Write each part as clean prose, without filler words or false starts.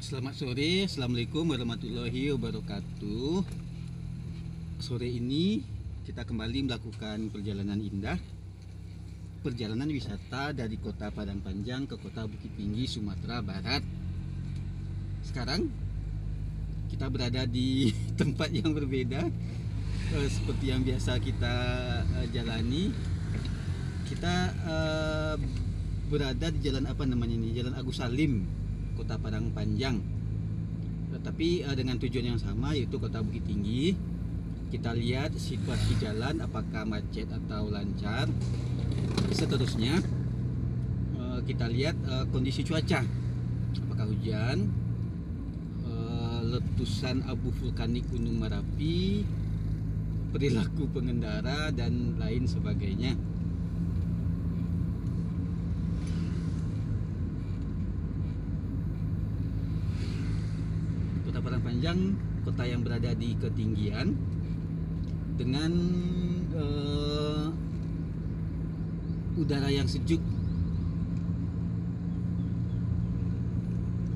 Selamat sore, Assalamualaikum warahmatullahi wabarakatuh. Sore ini kita kembali melakukan perjalanan indah, perjalanan wisata dari kota Padang Panjang ke kota Bukit Tinggi, Sumatera Barat. Sekarang kita berada di tempat yang berbeda, seperti yang biasa kita jalani. Kita berada di jalan apa namanya ini, Jalan Agus Salim, Kota Padang Panjang, tetapi dengan tujuan yang sama, yaitu Kota Bukit Tinggi. Kita lihat situasi jalan, apakah macet atau lancar. Seterusnya kita lihat kondisi cuaca, apakah hujan, letusan abu vulkanik Gunung Merapi, perilaku pengendara, dan lain sebagainya. Kota Padang Panjang, kota yang berada di ketinggian dengan udara yang sejuk.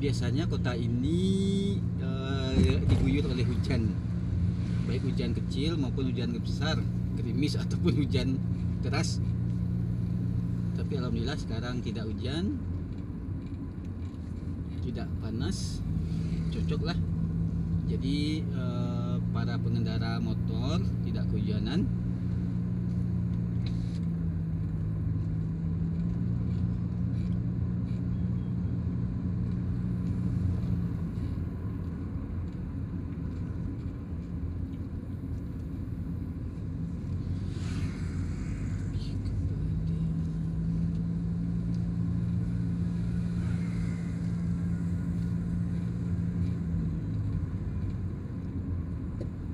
Biasanya kota ini diguyur oleh hujan, baik hujan kecil maupun hujan besar, gerimis ataupun hujan deras. Tapi alhamdulillah sekarang tidak hujan, tidak panas, cocok lah. Jadi para pengendara motor tidak kehujanan.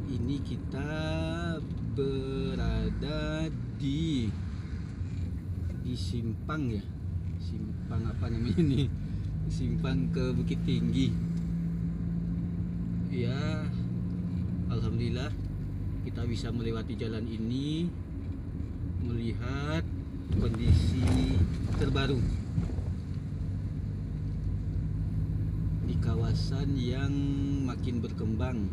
Ini kita berada di simpang ya, simpang apa namanya ini, simpang ke Bukit Tinggi ya. Alhamdulillah kita bisa melewati jalan ini, melihat kondisi terbaru di kawasan yang makin berkembang.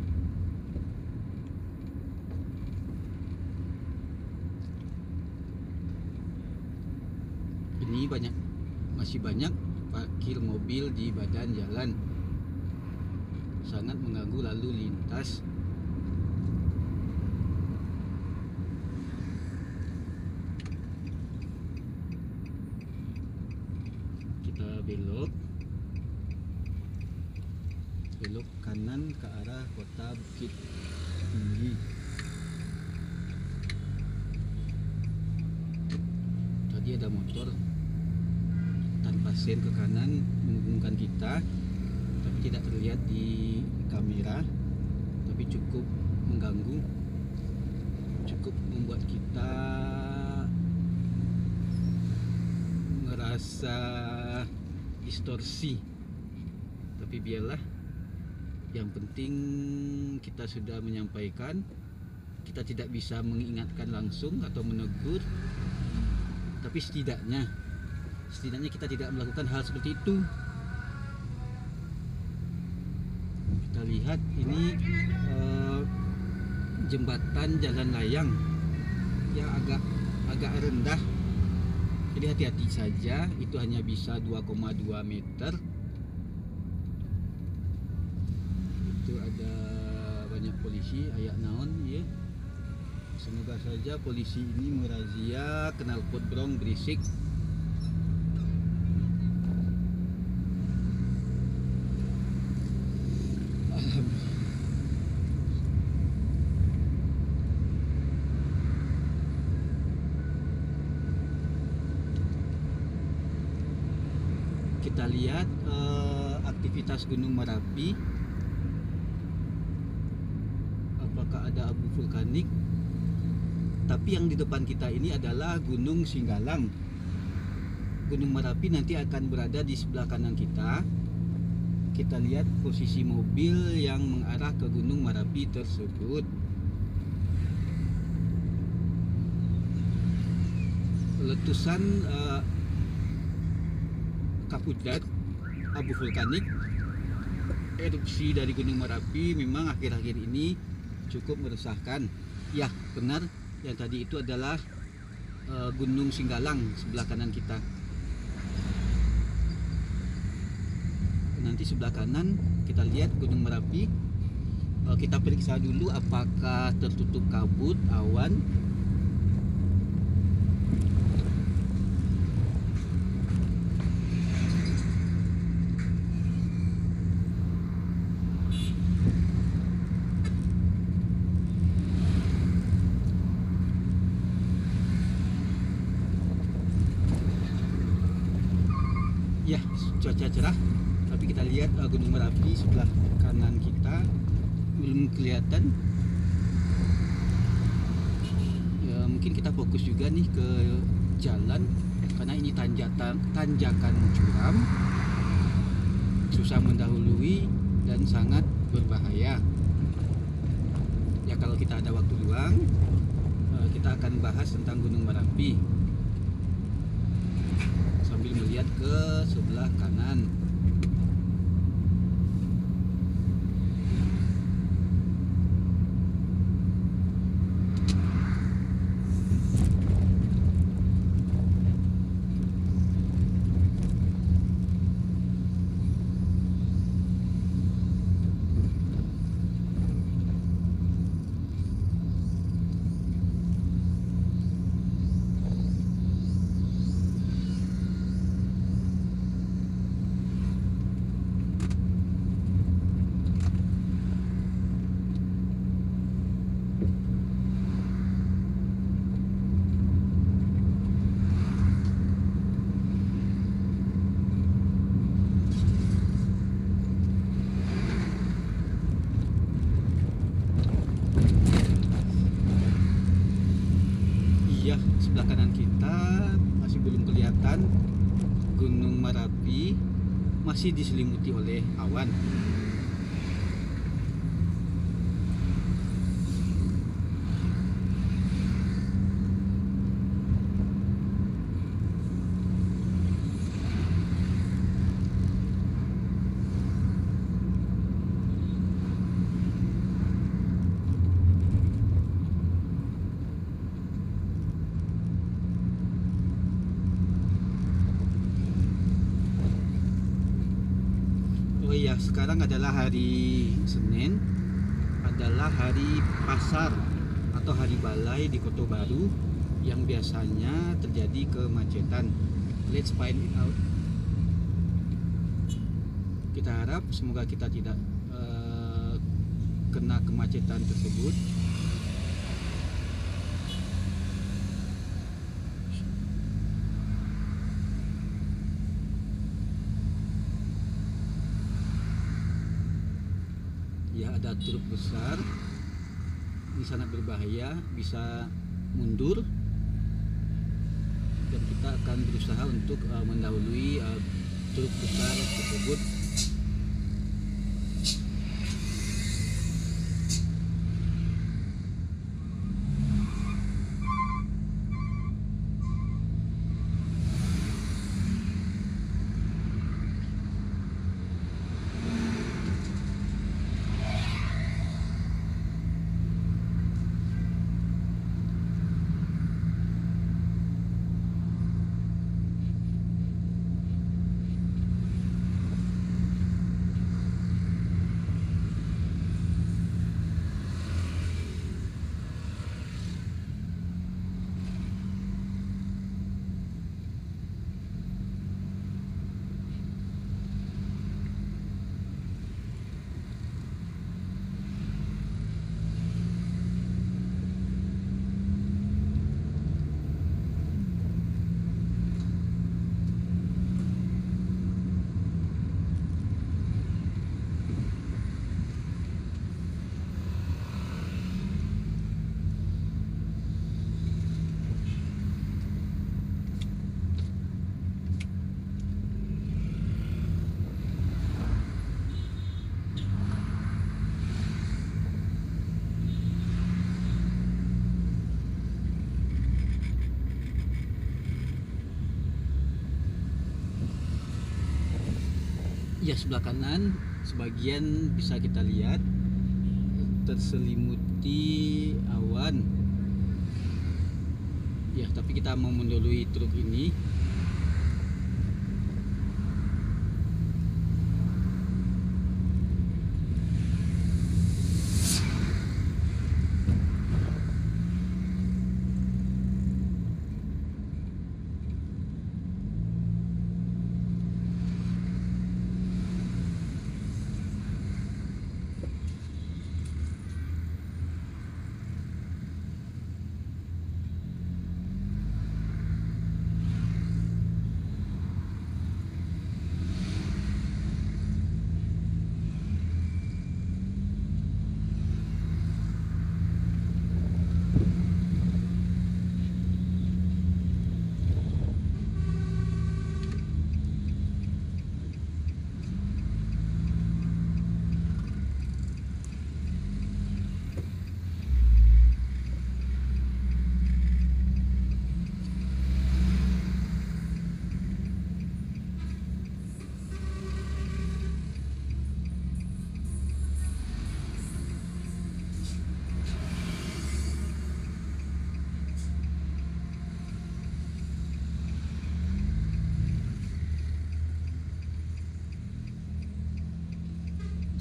Ini masih banyak parkir mobil di badan jalan, sangat mengganggu lalu lintas. Kita belok kanan ke arah kota Bukit Tinggi. Tadi ada motor tanpa sen ke kanan menghubungkan kita, tapi tidak terlihat di kamera, tapi cukup mengganggu, cukup membuat kita merasa distorsi. Tapi biarlah, yang penting kita sudah menyampaikan. Kita tidak bisa mengingatkan langsung atau menegur, tapi setidaknya kita tidak melakukan hal seperti itu. Kita lihat ini jembatan jalan layang yang agak rendah, jadi hati-hati saja. Itu hanya bisa 2,2 meter. Itu ada banyak polisi, ayak naon ya. Semoga saja polisi ini merazia knalpot brong berisik. Kita lihat aktivitas Gunung Merapi, apakah ada abu vulkanik. Tapi yang di depan kita ini adalah Gunung Singgalang. Gunung Merapi nanti akan berada di sebelah kanan kita. Kita lihat posisi mobil yang mengarah ke Gunung Merapi tersebut. Letusan Kapudrat, abu vulkanik erupsi dari Gunung Merapi memang akhir-akhir ini cukup meresahkan. Ya, benar, yang tadi itu adalah Gunung Singgalang sebelah kanan kita. Nanti sebelah kanan kita lihat Gunung Merapi. Kita periksa dulu apakah tertutup kabut awan. Ya, cuaca cerah, tapi kita lihat Gunung Merapi sebelah kanan kita belum kelihatan. Ya, mungkin kita fokus juga nih ke jalan karena ini tanjakan curam, susah mendahului dan sangat berbahaya. Ya, kalau kita ada waktu luang, kita akan bahas tentang Gunung Merapi sambil melihat ke sebelah kanan. Iya, sebelah kanan kita masih belum kelihatan Gunung Merapi, masih diselimuti oleh awan. Oh iya, sekarang adalah hari Senin, adalah hari pasar atau hari balai di Kota Baru yang biasanya terjadi kemacetan. Let's find it out. Kita harap semoga kita tidak kena kemacetan tersebut. Ya, ada truk besar, ini sangat berbahaya, bisa mundur dan kita akan berusaha untuk mendahului truk besar tersebut. Ya, sebelah kanan Sebagian bisa kita lihat terselimuti awan. Ya, tapi kita mau mendahului truk ini.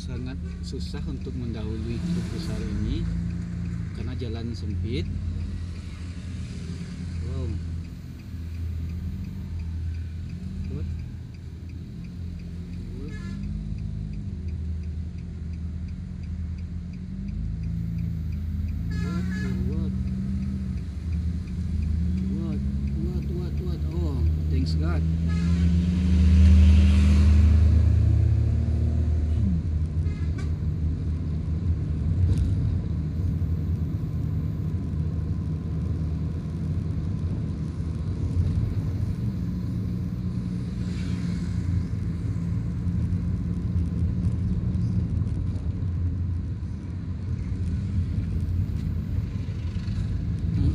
Sangat susah untuk mendahului truk besar ini karena jalan sempit. Wow. What? What? What? Oh, thanks God.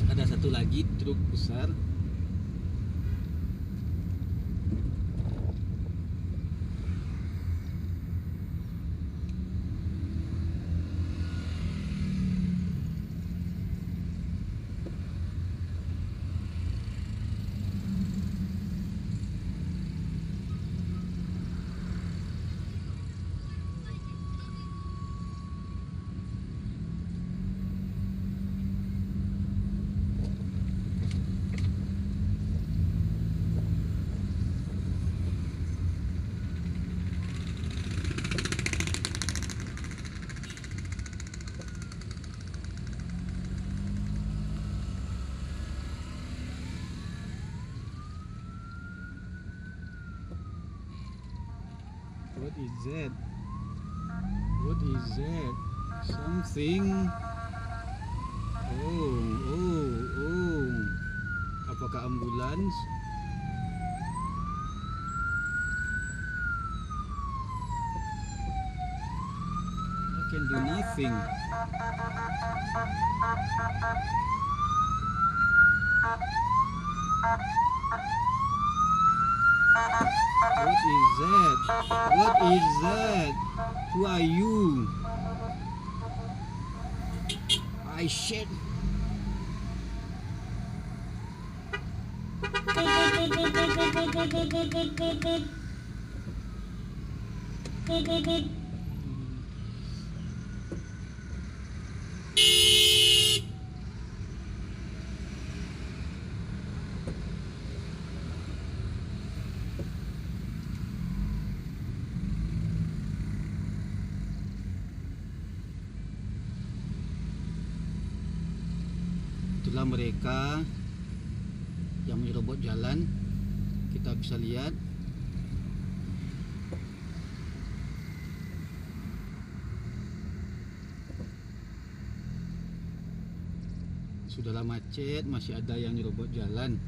Ada satu lagi truk besar. What is that? What is that? Something. Oh. Apakah ambulans? I can do nothing. What is that? What is that? Who are you? I shit. Itulah mereka yang menyerobot jalan. Kita bisa lihat sudahlah macet, masih ada yang nyerobot jalan.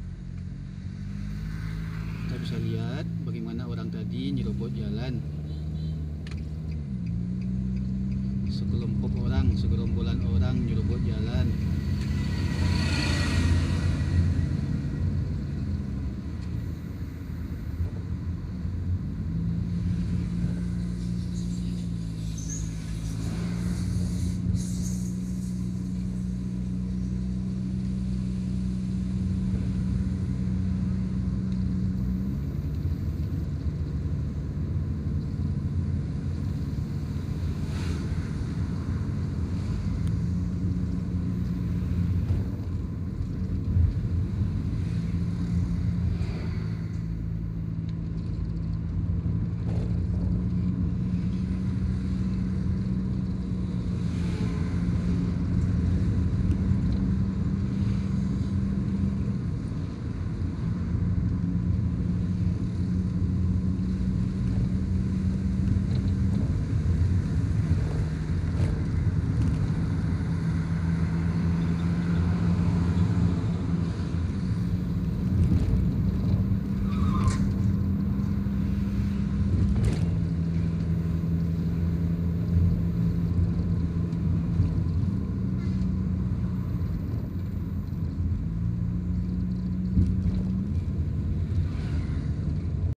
Kita bisa lihat bagaimana orang tadi nyerobot jalan. Sekelompok orang, segerombolan orang nyerobot jalan.